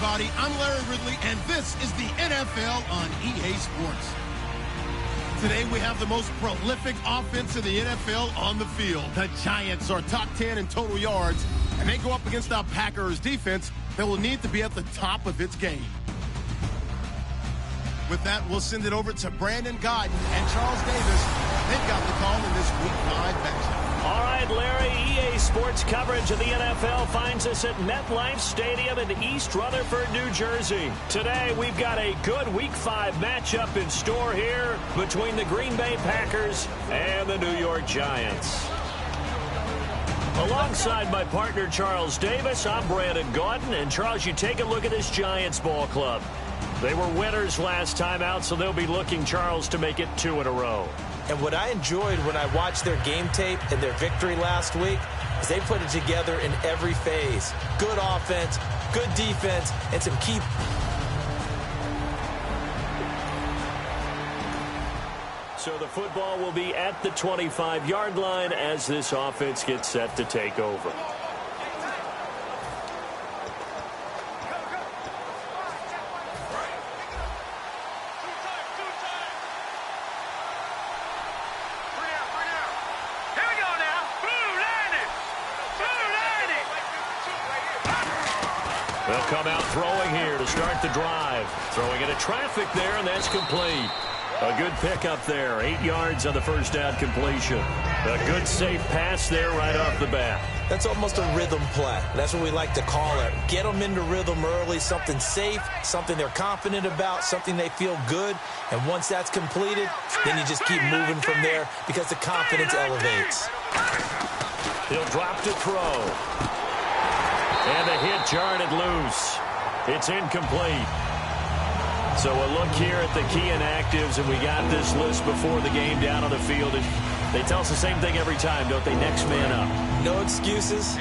everybody. I'm Larry Ridley, and this is the NFL on EA Sports. Today, we have the most prolific offense in the NFL on the field. The Giants are top 10 in total yards, and they go up against our Packers defense that will need to be at the top of its game. With that, we'll send it over to Brandon Godden and Charles Davis. They've got the call in this Week 5 matchup. All right, Larry, EA Sports coverage of the NFL finds us at MetLife Stadium in East Rutherford, New Jersey. Today, we've got a good Week 5 matchup in store here between the Green Bay Packers and the New York Giants. Alongside my partner, Charles Davis, I'm Brandon Godden. And, Charles, you take a look at this Giants ball club. They were winners last time out, so they'll be looking, Charles, to make it 2 in a row. And what I enjoyed when I watched their game tape and their victory last week is they put it together in every phase. Good offense, good defense, and some key. So the football will be at the 25-yard line as this offense gets set to take over. They'll come out throwing here to start the drive. Throwing into traffic there, and that's complete. A good pickup there. 8 yards on the first down completion. A good, safe pass there right off the bat. That's almost a rhythm play. That's what we like to call it. Get them into rhythm early, something safe, something they're confident about, something they feel good. And once that's completed, then you just keep moving from there because the confidence elevates. He'll drop to throw. And the hit jarred it loose. It's incomplete. So a look here at the key inactives, and we got this list before the game down on the field. And they tell us the same thing every time, don't they? Next man up. No excuses.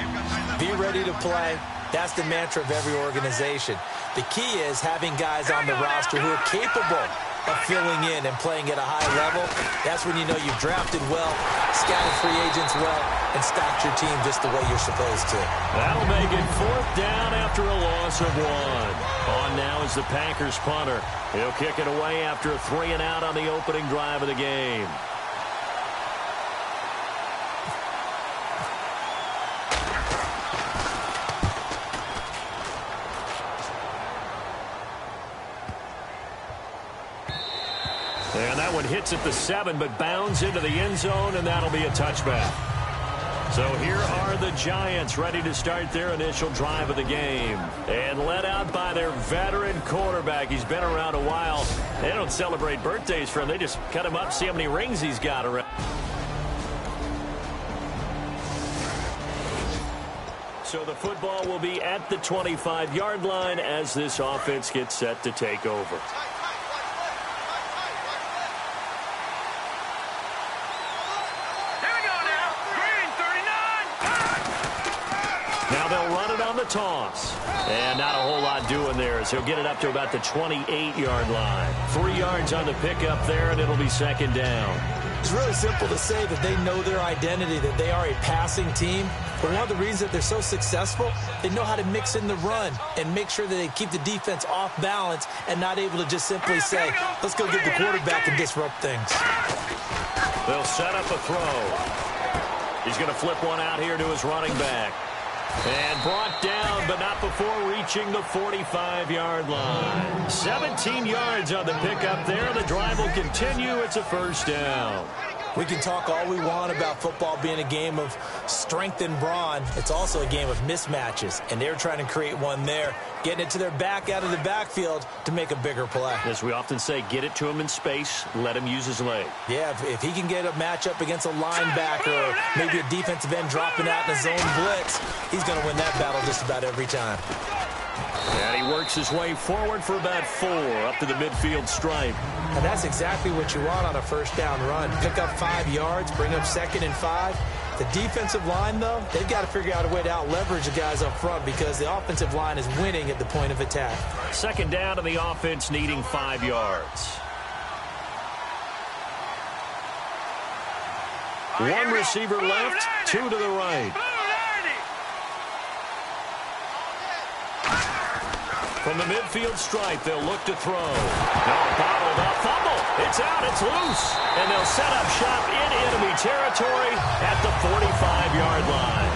Be ready to play. That's the mantra of every organization. The key is having guys on the roster who are capable of filling in and playing at a high level. That's when you know you've drafted well, scouted free agents well, and stacked your team just the way you're supposed to. That'll make it 4th down after a loss of 1. On now is the Packers punter. He'll kick it away after a 3-and-out on the opening drive of the game. And that one hits at the 7, but bounds into the end zone, and that'll be a touchback. So here are the Giants ready to start their initial drive of the game. And led out by their veteran quarterback. He's been around a while. They don't celebrate birthdays for him. They just cut him up, see how many rings he's got around. So the football will be at the 25-yard line as this offense gets set to take over. Toss. And not a whole lot doing there as he'll get it up to about the 28-yard line. 3 yards on the pickup there, and it'll be 2nd down. It's really simple to say that they know their identity, that they are a passing team. But one of the reasons that they're so successful, they know how to mix in the run and make sure that they keep the defense off balance and not able to just simply say, let's go get the quarterback and disrupt things. They'll set up a throw. He's going to flip one out here to his running back. And brought down, but not before reaching the 45-yard line. 17 yards on the pickup there. The drive will continue. It's a 1st down. We can talk all we want about football being a game of strength and brawn. It's also a game of mismatches, and they're trying to create one there, getting it to their back out of the backfield to make a bigger play. As we often say, get it to him in space, let him use his leg. Yeah, if he can get a matchup against a linebacker or maybe a defensive end dropping out in a zone blitz, he's going to win that battle just about every time. And he works his way forward for about 4 up to the midfield stripe. And that's exactly what you want on a 1st down run. Pick up 5 yards, bring up 2nd and 5. The defensive line, though, they've got to figure out a way to out-leverage the guys up front because the offensive line is winning at the point of attack. 2nd down to the offense needing 5 yards. One receiver left, 2 to the right. From the midfield stripe, they'll look to throw. Now bottled up, fumble. It's out, it's loose. And they'll set up shop in enemy territory at the 45-yard line.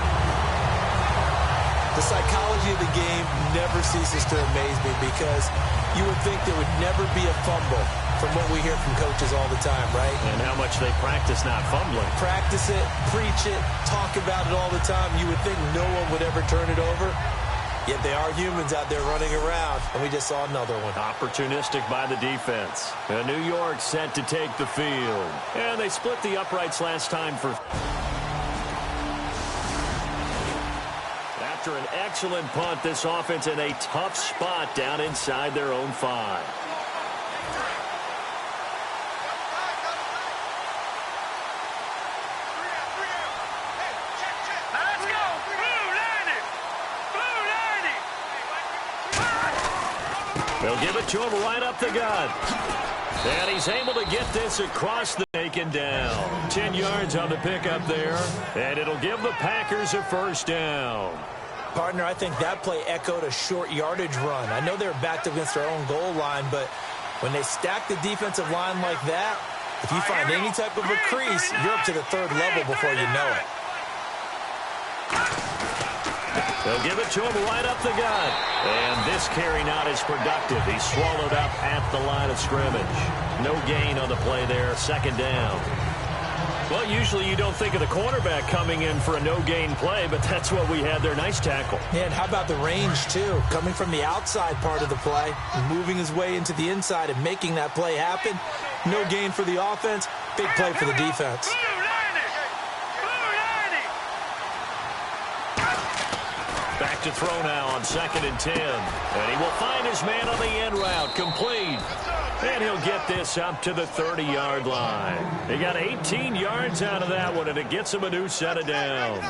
The psychology of the game never ceases to amaze me because you would think there would never be a fumble from what we hear from coaches all the time, right? And how much they practice not fumbling. Practice it, preach it, talk about it all the time. You would think no one would ever turn it over. Yet they are humans out there running around, and we just saw another one. Opportunistic by the defense. And New York set to take the field. And they split the uprights last time for... After an excellent punt, this offense in a tough spot down inside their own 5. They'll give it to him right up the gut. And he's able to get this across the taken down. 10 yards on the pickup there. And it'll give the Packers a first down. Partner, I think that play echoed a short yardage run. I know they were backed up against their own goal line, but when they stack the defensive line like that, if you find any type of a crease, you're up to the third level before you know it. They'll give it to him right up the gut. And this carry not as productive. He's swallowed up at the line of scrimmage. No gain on the play there. Second down. Well, usually you don't think of the cornerback coming in for a no-gain play, but that's what we had there. Nice tackle. Yeah, and how about the range, too? Coming from the outside part of the play, moving his way into the inside and making that play happen. No gain for the offense, big play for the defense. Back to throw now on 2nd and 10. And he will find his man on the end route, complete. And he'll get this up to the 30-yard line. He got 18 yards out of that one, and it gets him a new set of downs.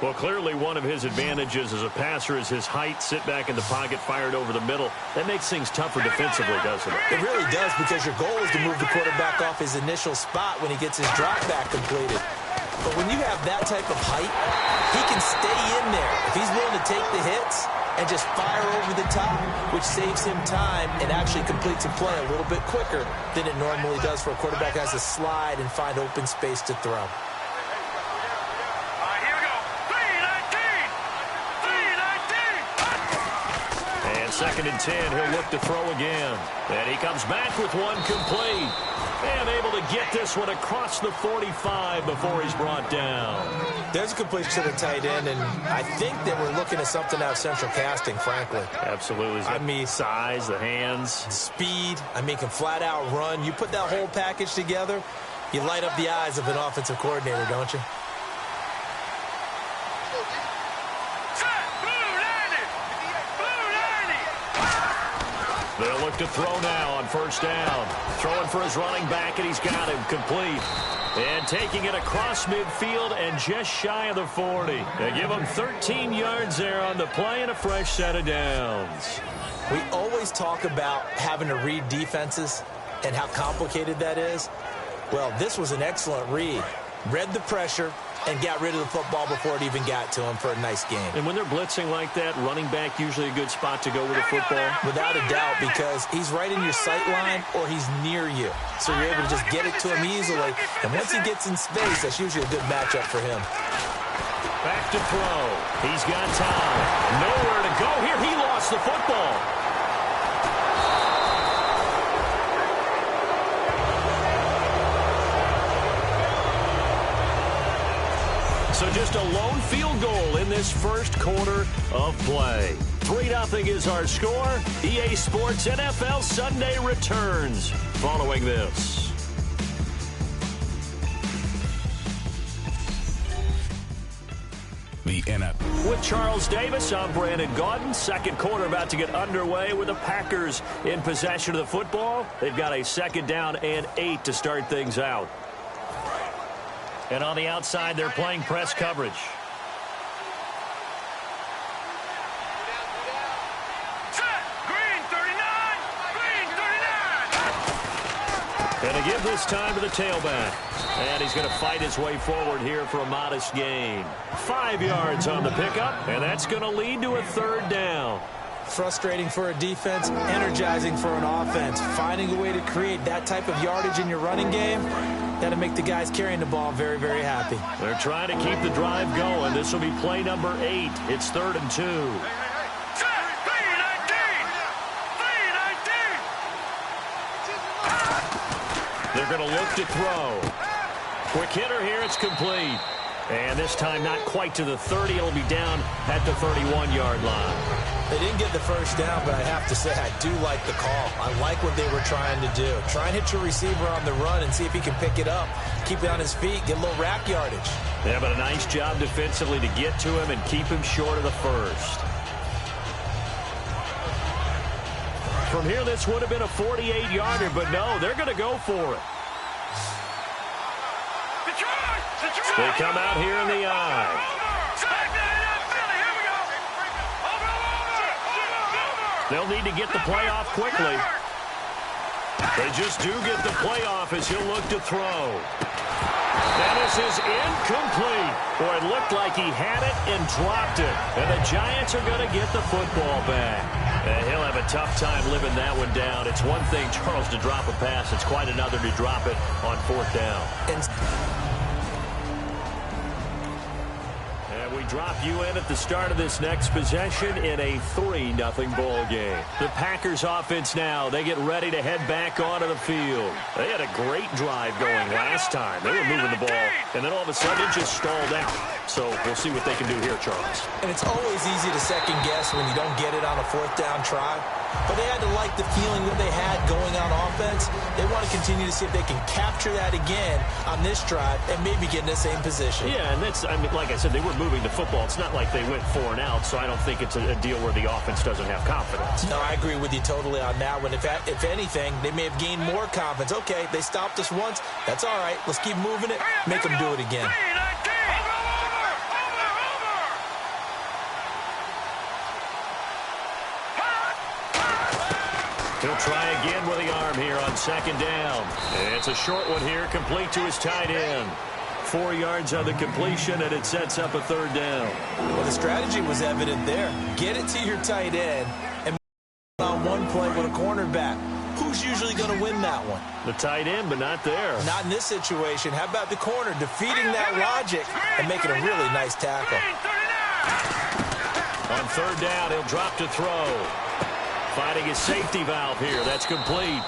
Well, clearly one of his advantages as a passer is his height, sit back in the pocket, fired over the middle. That makes things tougher defensively, doesn't it? It really does, because your goal is to move the quarterback off his initial spot when he gets his drop back completed. But when you have that type of height, he can stay in there. If he's willing to take the hits and just fire over the top, which saves him time and actually completes a play a little bit quicker than it normally does for a quarterback who has to slide and find open space to throw. And 2nd and 10, he'll look to throw again. And he comes back with one complete. And able to get this one across the 45 before he's brought down. There's a completion to the tight end, and I think that we're looking at something out of central casting, frankly. Absolutely. I mean, size, the hands. Speed. I mean, can flat out run. You put that whole package together, you light up the eyes of an offensive coordinator, don't you? They'll look to throw now on 1st down. Throwing for his running back, and he's got him complete. And taking it across midfield and just shy of the 40. They give him 13 yards there on the play and a fresh set of downs. We always talk about having to read defenses and how complicated that is. Well, this was an excellent read. Read the pressure and got rid of the football before it even got to him for a nice game. And when they're blitzing like that, running back usually a good spot to go with the football? Without a doubt, because he's right in your sight line or he's near you. So you're able to just get it to him easily. And once he gets in space, that's usually a good matchup for him. Back to throw. He's got time. Nowhere to go here. He lost the football. So just a lone field goal in this first quarter of play. 3-0 is our score. EA Sports NFL Sunday returns following this. The NFL. With Charles Davis, I'm Brandon Gaudin. Second quarter about to get underway with the Packers in possession of the football. They've got a 2nd down and 8 to start things out. And on the outside, they're playing press coverage. And a give this time to the tailback. And he's going to fight his way forward here for a modest gain. 5 yards on the pickup, and that's going to lead to a 3rd down. Frustrating for a defense, energizing for an offense. Finding a way to create that type of yardage in your running game, that'll make the guys carrying the ball very, very happy. They're trying to keep the drive going. This will be play number 8. It's 3rd and 2. They're going to look to throw. Quick hitter here. It's complete. And this time not quite to the 30. It'll be down at the 31-yard line. They didn't get the first down, but I have to say I do like the call. I like what they were trying to do. Try and hit your receiver on the run and see if he can pick it up, keep it on his feet, get a little rack yardage. Yeah, but a nice job defensively to get to him and keep him short of the first. From here, this would have been a 48-yarder, but no, they're going to go for it. They come out here in the eye. They'll need to get the play off quickly. They just do get the play off as he'll look to throw. And this is incomplete. Boy, it looked like he had it and dropped it. And the Giants are going to get the football back. And he'll have a tough time living that one down. It's one thing, Charles, to drop a pass. It's quite another to drop it on 4th down. And we drop you in at the start of this next possession in a 3-0 ball game. The Packers offense now, they get ready to head back onto the field. They had a great drive going last time. They were moving the ball, and then all of a sudden it just stalled out. So we'll see what they can do here, Charles. And it's always easy to second guess when you don't get it on a 4th down try. But they had to like the feeling that they had going on offense. They want to continue to see if they can capture that again on this drive and maybe get in the same position. Yeah, and that's, I mean, like I said, they were moving the football. It's not like they went 4 and out, so I don't think it's a deal where the offense doesn't have confidence. No, I agree with you totally on that one. If anything, they may have gained more confidence. Okay, they stopped us once. That's all right. Let's keep moving it. Make them do it again. He'll try again with the arm here on 2nd down. It's a short one here, complete to his tight end. 4 yards on the completion, and it sets up a 3rd down. Well, the strategy was evident there. Get it to your tight end and on one play with a cornerback. Who's usually going to win that one? The tight end, but not there. Not in this situation. How about the corner defeating that logic and making a really nice tackle? On 3rd down, he'll drop to throw. Finding his safety valve here. That's complete.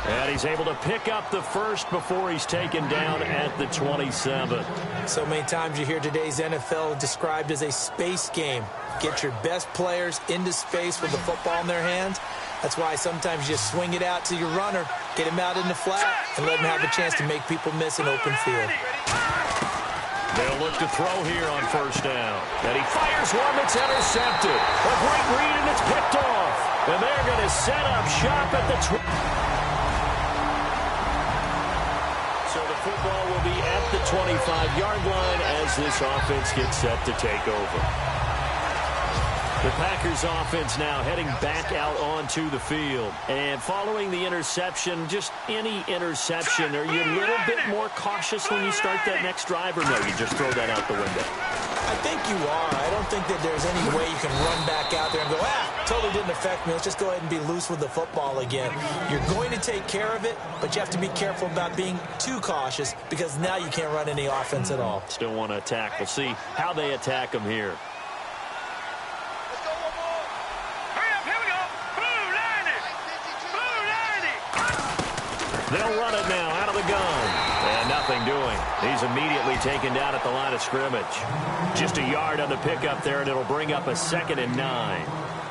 And he's able to pick up the first before he's taken down at the 27. So many times you hear today's NFL described as a space game. Get your best players into space with the football in their hands. That's why sometimes you just swing it out to your runner, get him out in the flat, and let him have a chance to make people miss an open field. They'll look to throw here on 1st down. And he fires one that's intercepted. A great read, and it's picked off. And they're going to set up shop at the... So the football will be at the 25-yard line as this offense gets set to take over. The Packers offense now heading back out onto the field. And following the interception, just any interception, are you a little bit more cautious when you start that next drive, or no, you just throw that out the window? I think you are. I don't think that there's any way you can run back out there and go, totally didn't affect me. Let's just go ahead and be loose with the football again. You're going to take care of it, but you have to be careful about being too cautious because now you can't run any offense at all. Still want to attack. We'll see how they attack them here. They'll run it now out of the gun. And nothing doing. He's immediately taken down at the line of scrimmage. Just a yard on the pickup there, and it'll bring up a 2nd and 9.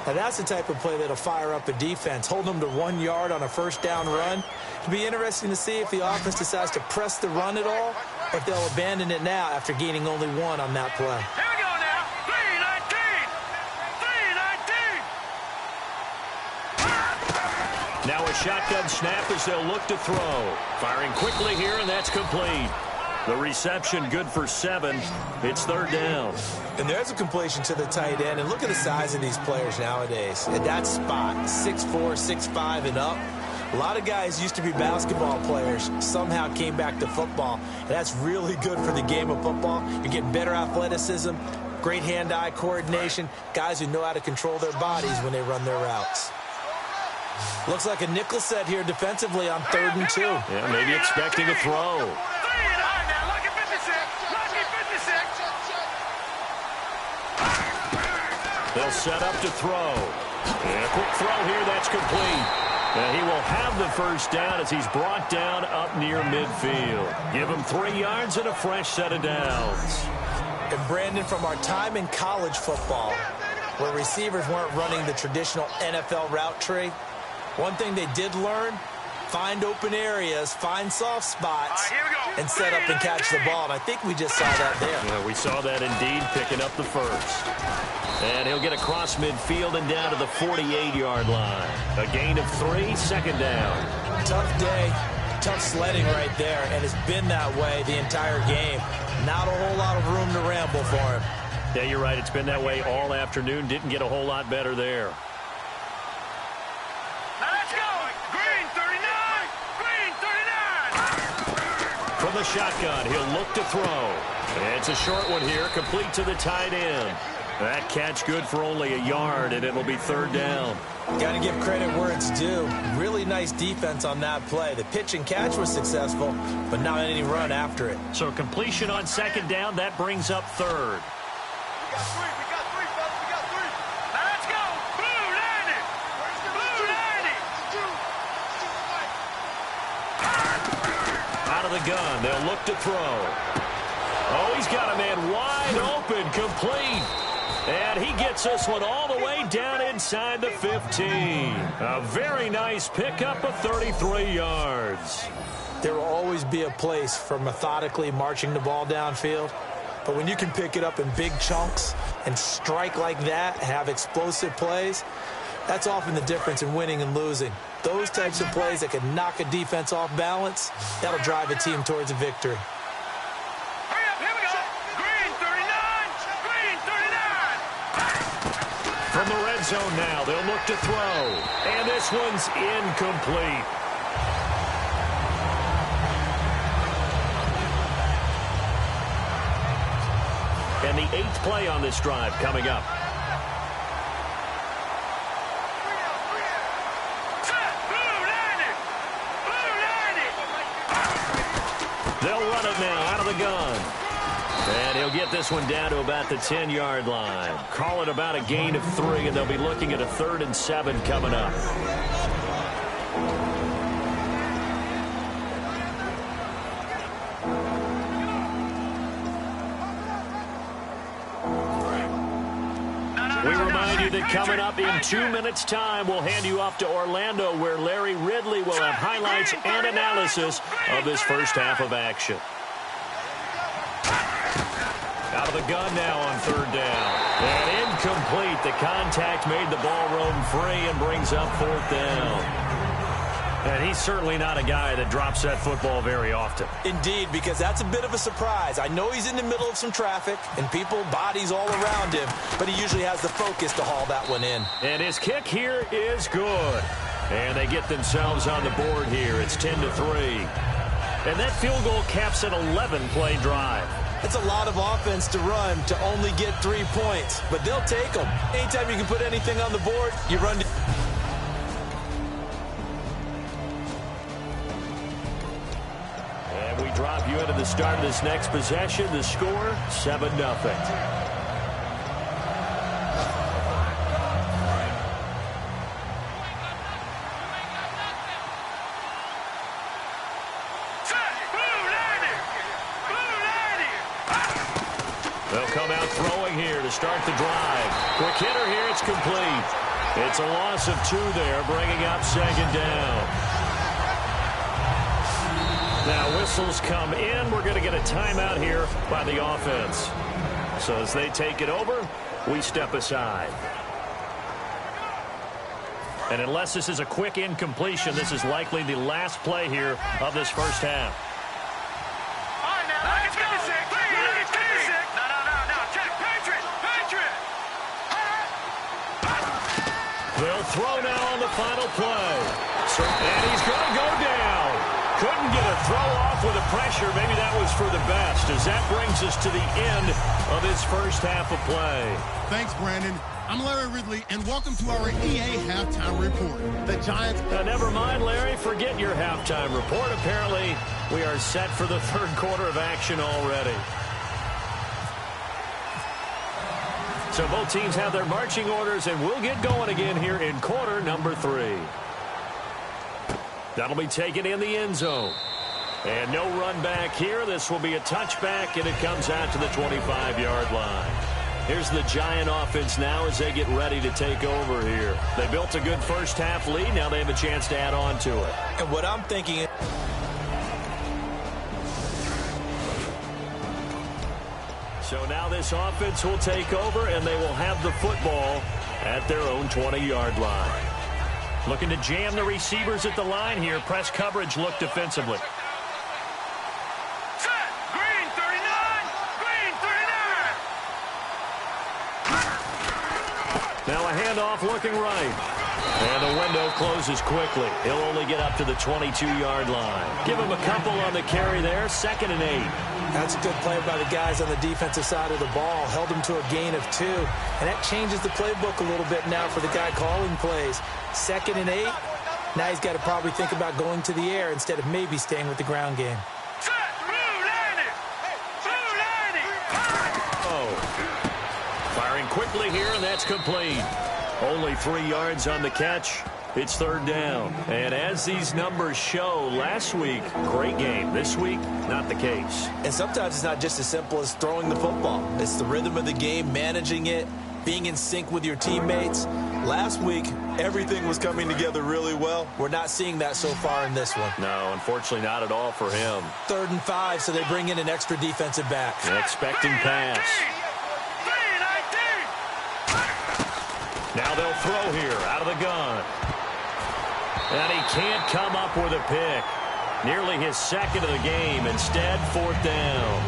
Now that's the type of play that'll fire up a defense. Hold them to 1 yard on a 1st down run. It'll be interesting to see if the offense decides to press the run at all, or if they'll abandon it now after gaining only 1 on that play. Now a shotgun snap as they'll look to throw. Firing quickly here, and that's complete. The reception good for 7. It's 3rd down. And there's a completion to the tight end. And look at the size of these players nowadays. At that spot, 6'4", 6'5", and up. A lot of guys used to be basketball players, somehow came back to football. And that's really good for the game of football. You're getting better athleticism, great hand-eye coordination, guys who know how to control their bodies when they run their routes. Looks like a nickel set here defensively on 3rd and 2. Yeah, maybe expecting a throw. They'll set up to throw. And a quick throw here, that's complete. And he will have the first down as he's brought down up near midfield. Give him 3 yards and a fresh set of downs. And Brandon, from our time in college football, where receivers weren't running the traditional NFL route tree, one thing they did learn, find open areas, find soft spots, and set up and catch the ball. And I think we just saw that there. Yeah, we saw that indeed, picking up the first. And he'll get across midfield and down to the 48-yard line. A gain of 3, 2nd down. Tough day, tough sledding right there, and it's been that way the entire game. Not a whole lot of room to ramble for him. Yeah, you're right. It's been that way all afternoon. Didn't get a whole lot better there. Now let's go. Green 39. Green 39. From the shotgun, he'll look to throw. And it's a short one here, complete to the tight end. That catch good for only a yard, and it'll be 3rd down. Got to give credit where it's due. Really nice defense on that play. The pitch and catch was successful, but not any run after it. So completion on 2nd down, that brings up 3rd. We got 3, fellas. We got 3. Now let's go. Blue 90. Blue 90. Out of the gun, they'll look to throw. Oh, he's got a man wide open, complete. And he gets this one all the way down inside the 15. A very nice pickup of 33 yards. There will always be a place for methodically marching the ball downfield. But when you can pick it up in big chunks and strike like that, have explosive plays, that's often the difference in winning and losing. Those types of plays that can knock a defense off balance, that'll drive a team towards a victory. From the red zone now, they'll look to throw. And this one's incomplete. And the 8th play on this drive coming up. They'll run it now out of the gun. And he'll get this one down to about the 10-yard line. Call it about a gain of 3, and they'll be looking at a 3rd and 7 coming up. We remind you that coming up in 2 minutes' time, we'll hand you off to Orlando, where Larry Ridley will have highlights and analysis of this first half of action. Out of the gun now on 3rd down. And incomplete. The contact made the ball roam free and brings up 4th down. And he's certainly not a guy that drops that football very often. Indeed, because that's a bit of a surprise. I know he's in the middle of some traffic and people, bodies all around him, but he usually has the focus to haul that one in. And his kick here is good. And they get themselves on the board here. It's 10-3. And that field goal caps an 11-play drive. It's a lot of offense to run to only get 3 points, but they'll take them. Anytime you can put anything on the board, you run. And we drop you into the start of this next possession. The score, 7-0. They'll come out throwing here to start the drive. Quick hitter here, it's complete. It's a loss of 2 there, bringing up 2nd down. Now whistles come in. We're going to get a timeout here by the offense. So as they take it over, we step aside. And unless this is a quick incompletion, this is likely the last play here of this first half. They'll throw now on the final play. And he's going to go down. Couldn't get a throw off with the pressure. Maybe that was for the best, as that brings us to the end of this first half of play. Thanks, Brandon. I'm Larry Ridley, and welcome to our EA Halftime Report. The Giants... never mind, Larry. Forget your halftime report. Apparently, we are set for the third quarter of action already. So both teams have their marching orders, and we'll get going again here in quarter number 3. That'll be taken in the end zone. And no run back here. This will be a touchback, and it comes out to the 25-yard line. Here's the Giant offense now as they get ready to take over here. They built a good first-half lead. Now they have a chance to add on to it. And what I'm thinking... So now this offense will take over, and they will have the football at their own 20-yard line. Looking to jam the receivers at the line here. Press coverage look defensively. Set. Green 39. Green 39. Now a handoff looking right. And the window closes quickly. He'll only get up to the 22-yard line. Give him a couple on the carry there. 2nd and 8. That's a good play by the guys on the defensive side of the ball. Held him to a gain of 2. And that changes the playbook a little bit now for the guy calling plays. 2nd and 8. Now he's got to probably think about going to the air instead of maybe staying with the ground game. Set. Blue landing. Blue landing. Oh. Firing quickly here, and that's complete. Only 3 yards on the catch. It's 3rd down. And as these numbers show, last week, great game. This week, not the case. And sometimes it's not just as simple as throwing the football. It's the rhythm of the game, managing it, being in sync with your teammates. Last week, everything was coming together really well. We're not seeing that so far in this one. No, unfortunately not at all for him. 3rd and 5, so they bring in an extra defensive back. An expecting pass. Now they'll throw here out of the gun. And he can't come up with a pick. Nearly his 2nd of the game. Instead, 4th down.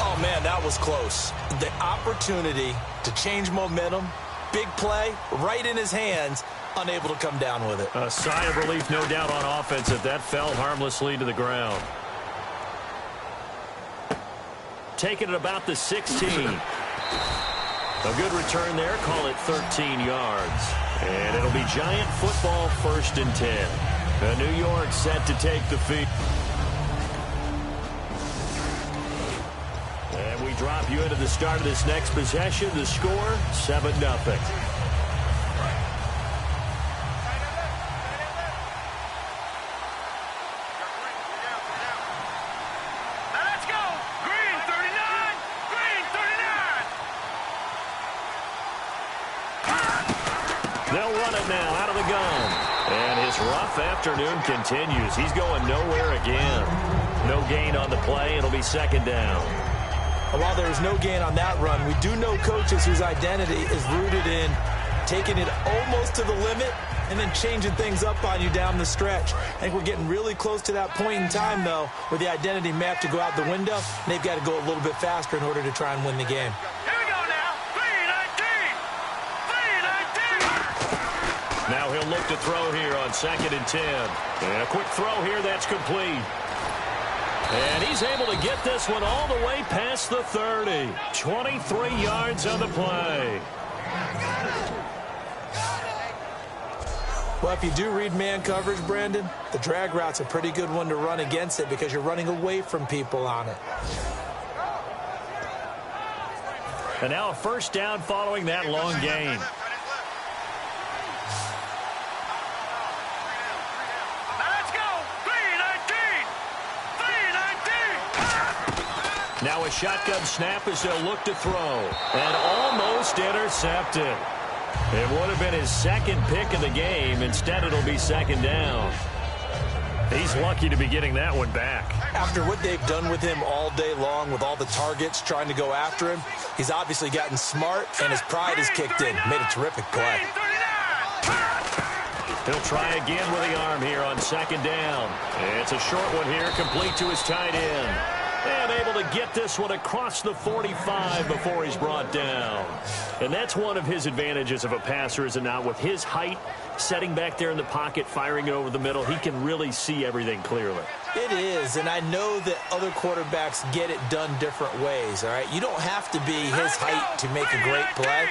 Oh, man, that was close. The opportunity to change momentum, big play, right in his hands, unable to come down with it. A sigh of relief, no doubt, on offense if that fell harmlessly to the ground. Taking it about the 16. A good return there. Call it 13 yards. And it'll be Giant football 1st and 10. New York set to take the field. And we drop you into the start of this next possession. The score, 7-0. They'll run it now out of the gun. And his rough afternoon continues. He's going nowhere again. No gain on the play. It'll be 2nd down. While there was no gain on that run, we do know coaches whose identity is rooted in taking it almost to the limit and then changing things up on you down the stretch. I think we're getting really close to that point in time, though, where the identity may have to go out the window, and they've got to go a little bit faster in order to try and win the game. Now he'll look to throw here on 2nd and 10. And a quick throw here, that's complete. And he's able to get this one all the way past the 30. 23 yards on the play. Well, if you do read man coverage, Brandon, the drag route's a pretty good one to run against it because you're running away from people on it. And now a 1st down following that long gain. Now a shotgun snap as they'll look to throw. And almost intercepted. It would have been his 2nd pick of the game. Instead, it'll be 2nd down. He's lucky to be getting that one back. After what they've done with him all day long with all the targets trying to go after him, he's obviously gotten smart, and his pride has kicked in. Made a terrific play. He'll try again with the arm here on 2nd down. It's a short one here, complete to his tight end. And able to get this one across the 45 before he's brought down. And that's one of his advantages of a passer, is it not? With his height, setting back there in the pocket, firing it over the middle, he can really see everything clearly. It is, and I know that other quarterbacks get it done different ways, all right? You don't have to be his height to make a great play.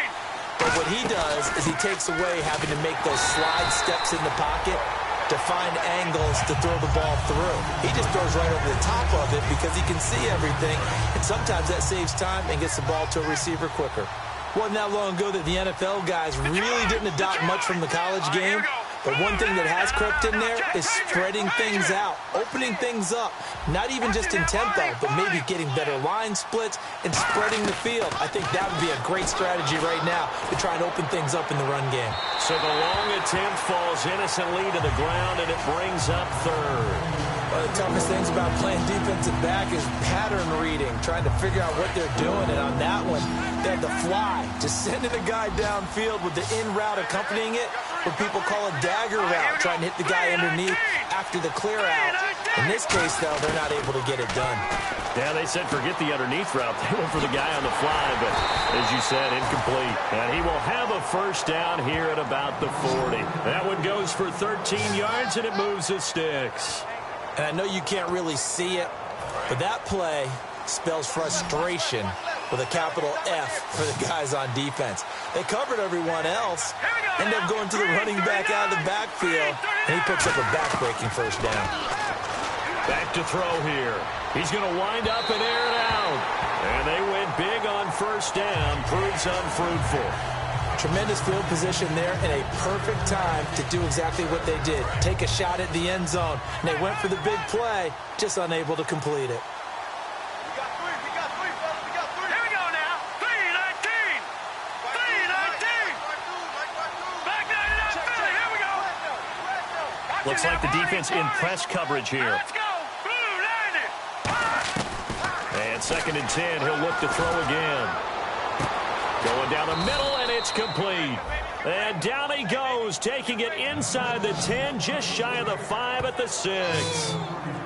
But what he does is he takes away having to make those slide steps in the pocket to find angles to throw the ball through. He just throws right over the top of it because he can see everything, and sometimes that saves time and gets the ball to a receiver quicker. Wasn't that long ago that the NFL guys really didn't adopt much from the college game, but one thing that has crept in there is spreading things out, opening things up, not even just in tempo, but maybe getting better line splits and spreading the field. I think that would be a great strategy right now to try and open things up in the run game. So the long attempt falls innocently to the ground, and it brings up third. One of the toughest things about playing defensive back is pattern reading, trying to figure out what they're doing. And on that one, they had the fly, just sending a guy downfield with the in route accompanying it, what people call a dagger route, trying to hit the guy underneath after the clear out. In this case, though, they're not able to get it done. Yeah, they said forget the underneath route. They went for the guy on the fly, but as you said, incomplete. And he will have a first down here at about the 40. That one goes for 13 yards, and it moves the sticks. And I know you can't really see it, but that play spells frustration with a capital F for the guys on defense. They covered everyone else, end up going to the running back out of the backfield, and he picks up a back-breaking first down. Back to throw here. He's going to wind up and air it out. And they went big on first down. Proves unfruitful. Tremendous field position there and a perfect time to do exactly what they did. Take a shot at the end zone. And they went for the big play, just unable to complete it. We got three, fellas. We got three. Here we go now. 3-19. 3-19. Back 99 Philly. Here we go. Looks like the defense in press coverage here. Let's go. Blue landed. And 2nd and 10. He'll look to throw again. Going down the middle, and it's complete. And down he goes, taking it inside the 10, just shy of the 5 at the 6.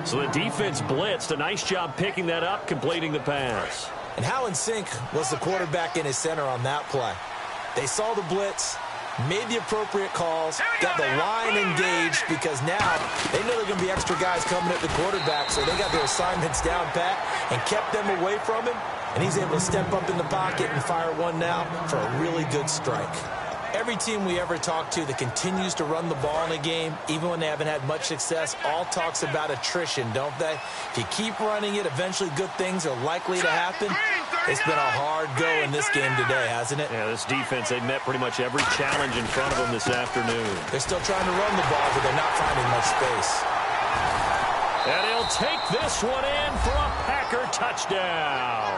So the defense blitzed. A nice job picking that up, completing the pass. And how in sync was the quarterback in his center on that play? They saw the blitz, made the appropriate calls, got the line engaged, because now they know there are going to be extra guys coming at the quarterback, so they got their assignments down pat and kept them away from him. And he's able to step up in the pocket and fire one now for a really good strike. Every team we ever talk to that continues to run the ball in a game, even when they haven't had much success, all talks about attrition, don't they? If you keep running it, eventually good things are likely to happen. It's been a hard go in this game today, hasn't it? Yeah, this defense, they've met pretty much every challenge in front of them this afternoon. They're still trying to run the ball, but they're not finding much space. And he'll take this one in for a Packer touchdown.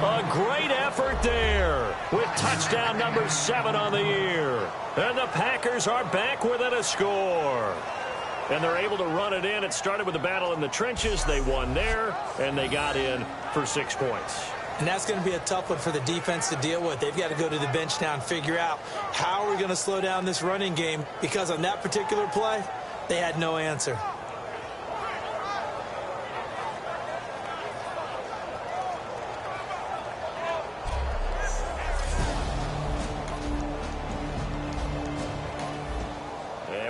A great effort there with touchdown number 7 on the year. And the Packers are back within a score. And they're able to run it in. It started with a battle in the trenches. They won there, and they got in for 6 points. And that's going to be a tough one for the defense to deal with. They've got to go to the bench now and figure out how we're going to slow down this running game, because on that particular play, they had no answer.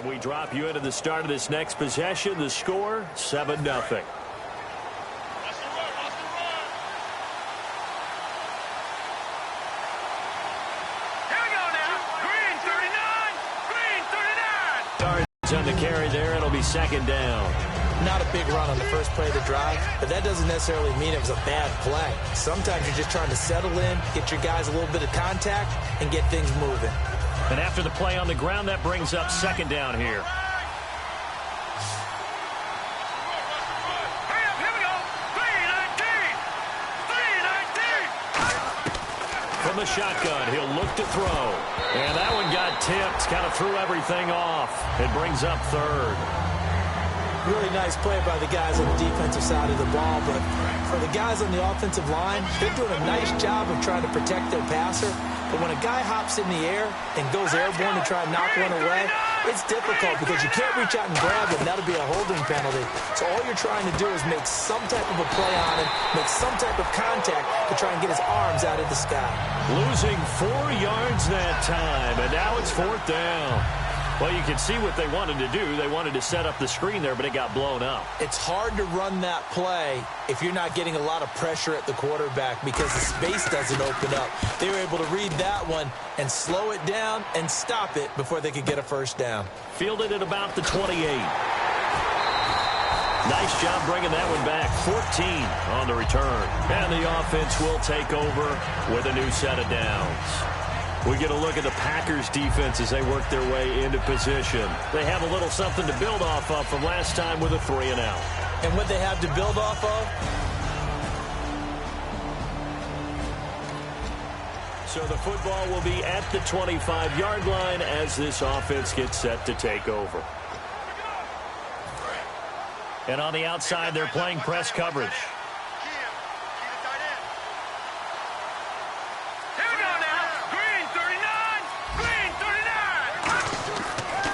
We drop you into the start of this next possession. The score, 7-0. On the carry there, it'll be 2nd down. Not a big run on the first play of the drive, but that doesn't necessarily mean it was a bad play. Sometimes you're just trying to settle in, get your guys a little bit of contact, and get things moving. And after the play on the ground, that brings up 2nd down here. Here we go. 3-19. From the shotgun, he'll look to throw. And that one got tipped, kind of threw everything off. It brings up 3rd. Really nice play by the guys on the defensive side of the ball, but for the guys on the offensive line, they're doing a nice job of trying to protect their passer. But when a guy hops in the air and goes airborne to try and knock one away, it's difficult because you can't reach out and grab him. That'll be a holding penalty. So all you're trying to do is make some type of a play on him, make some type of contact to try and get his arms out of the sky. Losing 4 yards that time, and now it's 4th down. Well, you can see what they wanted to do. They wanted to set up the screen there, but it got blown up. It's hard to run that play if you're not getting a lot of pressure at the quarterback because the space doesn't open up. They were able to read that one and slow it down and stop it before they could get a first down. Fielded at about the 28. Nice job bringing that one back. 14 on the return. And the offense will take over with a new set of downs. We get a look at the Packers' defense as they work their way into position. They have a little something to build off of from last time with a 3-and-out. And what they have to build off of? So the football will be at the 25-yard line as this offense gets set to take over. And on the outside, they're playing press coverage.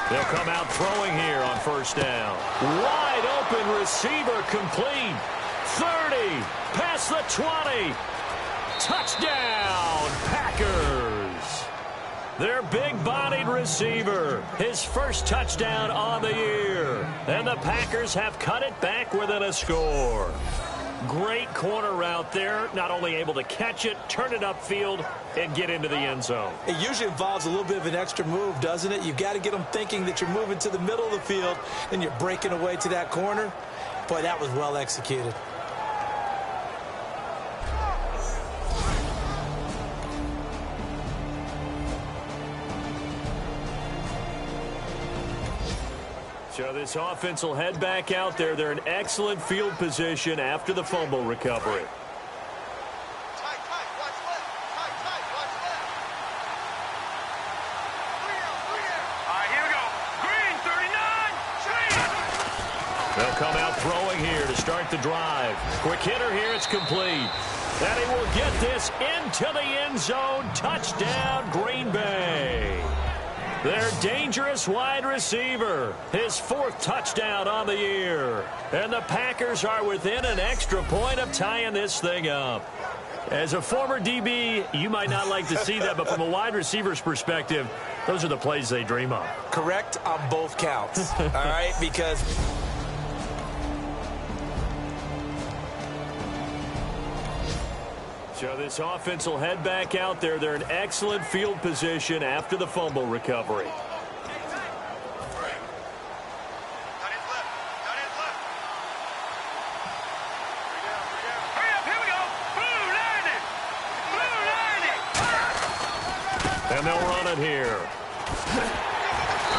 They'll come out throwing here on first down. Wide open receiver complete. 30, past the 20. Touchdown, Packers. Their big-bodied receiver, his first touchdown on the year. And the Packers have cut it back within a score. Great corner route there. Not only able to catch it, turn it upfield, and get into the end zone. It usually involves a little bit of an extra move, doesn't it? You've got to get them thinking that you're moving to the middle of the field, and you're breaking away to that corner. Boy, that was well executed. So this offense will head back out there. They're in excellent field position after the fumble recovery. Tight, watch left. Tight, watch left. All right, here we go. Green, 39. They'll come out throwing here to start the drive. Quick hitter here, it's complete. And he will get this into the end zone. Touchdown, Green Bay. Their dangerous wide receiver, his 4th touchdown on the year. And the Packers are within an extra point of tying this thing up. As a former DB, you might not like to see that, but from a wide receiver's perspective, those are the plays they dream of. Correct on both counts, all right, because... So this offense will head back out there. They're in excellent field position after the fumble recovery. Got his left. Hurry up, here we go. Blue 90. And they'll run it here.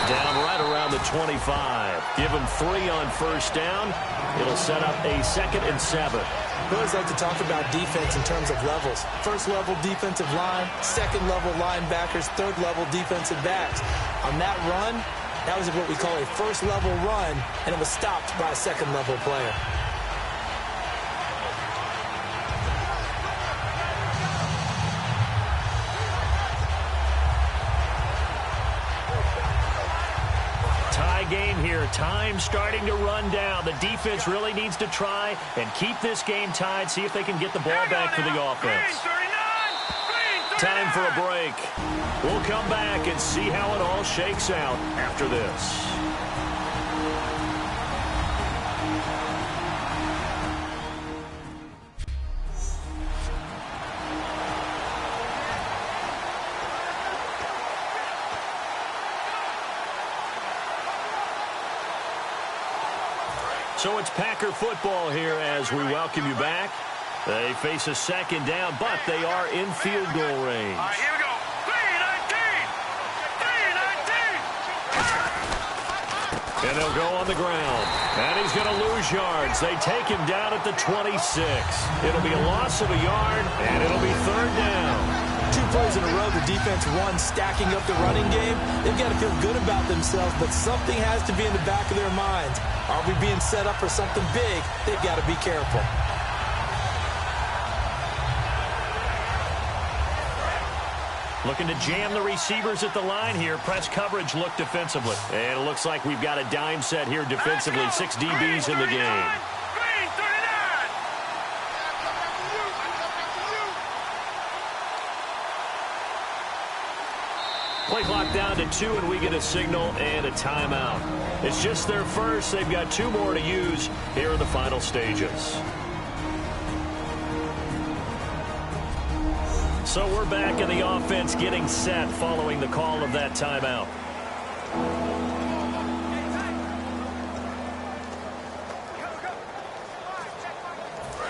Down right around the 25. Give them 3 on first down. It'll set up a 2nd and 7. We always like to talk about defense in terms of levels. First level defensive line, second level linebackers, third level defensive backs. On that run, that was what we call a first level run, and it was stopped by a second level player. Game here. Time starting to run down. The defense really needs to try and keep this game tied. See if they can get the ball back for the offense. Time for a break. We'll come back and see how it all shakes out after this. So it's Packer football here as we welcome you back. They face a second down, but they are in field goal range. All right, here we go. 3-19. And they'll go on the ground. And he's going to lose yards. They take him down at the 26. It'll be a loss of a yard, and it'll be 3rd down. 2 plays in a row, the defense won, stacking up the running game. They've got to feel good about themselves, but something has to be in the back of their minds. Are we being set up for something big? They've got to be careful. Looking to jam the receivers at the line here. Press coverage look defensively. And it looks like we've got a dime set here defensively. 6 DBs in the game. Play clock down to 2, and we get a signal and a timeout. It's just their first. They've got 2 more to use here in the final stages. So we're back in the offense getting set following the call of that timeout.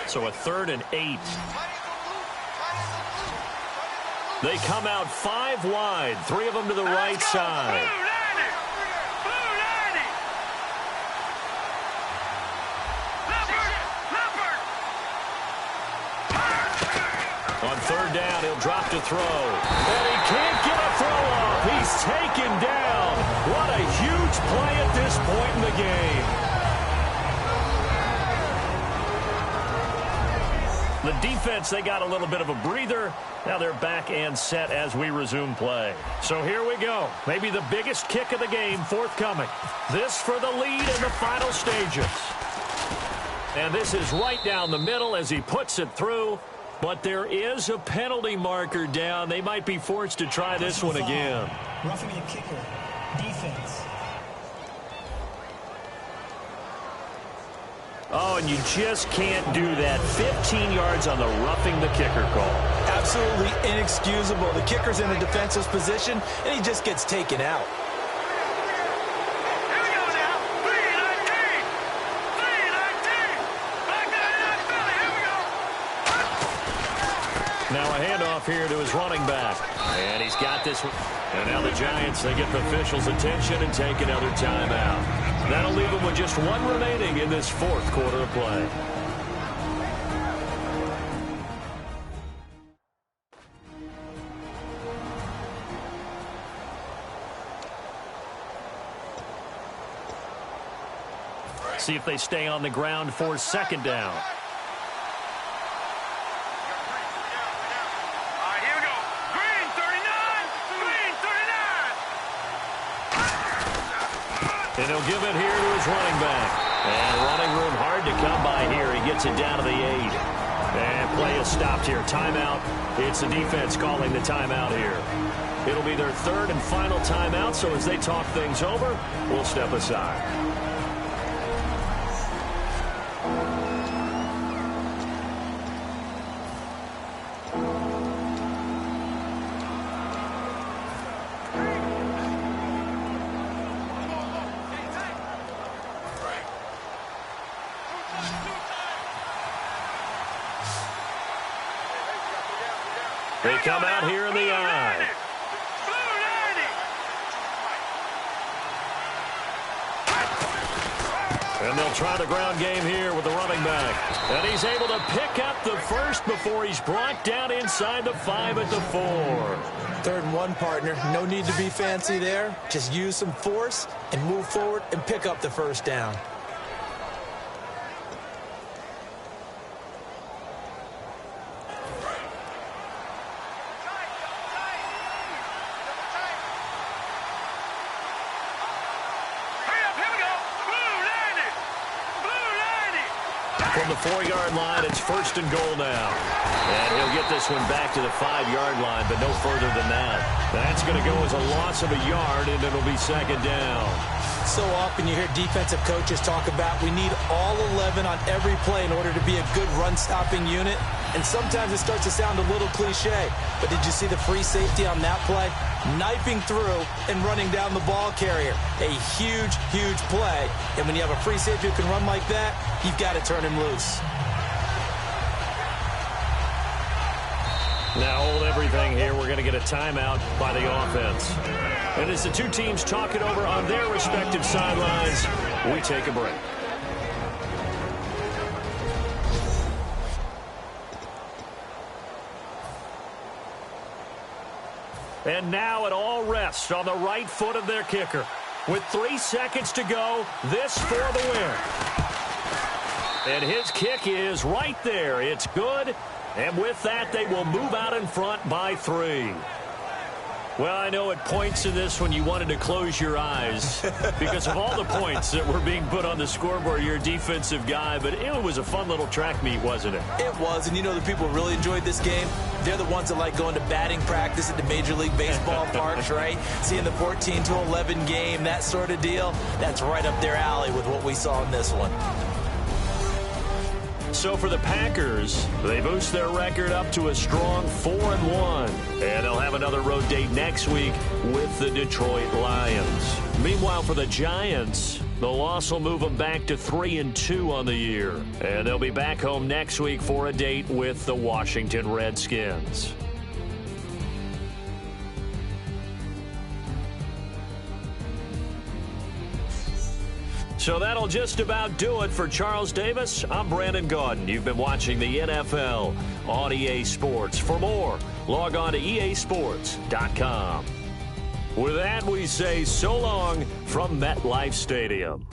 So a 3rd and 8. They come out 5 wide, 3 of them to the right side. On 3rd down, he'll drop to throw. And he can't get a throw off. He's taken down. What a huge play at this point in the game. The defense, they got a little bit of a breather. Now they're back and set as we resume play. So here we go. Maybe the biggest kick of the game forthcoming. This for the lead in the final stages. And this is right down the middle as he puts it through. But there is a penalty marker down. They might be forced to try this one again. Roughing a kicker. Defense. Oh, and you just can't do that. 15 yards on the roughing the kicker call. Absolutely inexcusable. The kicker's in a defensive position, and he just gets taken out. Now a handoff here to his running back. And he's got this one. And now the Giants, they get the officials' attention and take another timeout. That'll leave them with just 1 remaining in this 4th quarter of play. See if they stay on the ground for 2nd down. And he'll give it here to his running back. And running room hard to come by here. He gets it down to the 8. And play is stopped here. Timeout. It's the defense calling the timeout here. It'll be their 3rd and final timeout, so as they talk things over, we'll step aside. They come out here in the eye. And they'll try the ground game here with the running back. And he's able to pick up the first before he's brought down inside the 5 at the 4. 3rd and 1, partner. No need to be fancy there. Just use some force and move forward and pick up the 1st down. From the 4-yard line, it's 1st and goal now. And he'll get this one back to the 5-yard line, but no further than that. That's going to go as a loss of a yard, and it'll be 2nd down. So often you hear defensive coaches talk about we need all 11 on every play in order to be a good run-stopping unit. And sometimes it starts to sound a little cliche. But did you see the free safety on that play? Knifing through and running down the ball carrier. A huge, huge play. And when you have a free safety who can run like that, you've got to turn him loose. Now hold everything here. We're going to get a timeout by the offense. And as the 2 teams talk it over on their respective sidelines, we take a break. And now it all rests on the right foot of their kicker. With 3 seconds to go, this for the win. And his kick is right there. It's good. And with that, they will move out in front by 3. Well, I know at points in this one you wanted to close your eyes because of all the points that were being put on the scoreboard. You're a defensive guy, but it was a fun little track meet, wasn't it? It was, and you know the people who really enjoyed this game? They're the ones that like going to batting practice at the Major League Baseball parks, right? Seeing the 14-11 game, that sort of deal. That's right up their alley with what we saw in this one. So for the Packers, they boost their record up to a strong 4-1. And they'll have another road date next week with the Detroit Lions. Meanwhile, for the Giants, the loss will move them back to 3-2 on the year. And they'll be back home next week for a date with the Washington Redskins. So that'll just about do it for Charles Davis. I'm Brandon Gaudin. You've been watching the NFL on EA Sports. For more, log on to easports.com. With that, we say so long from MetLife Stadium.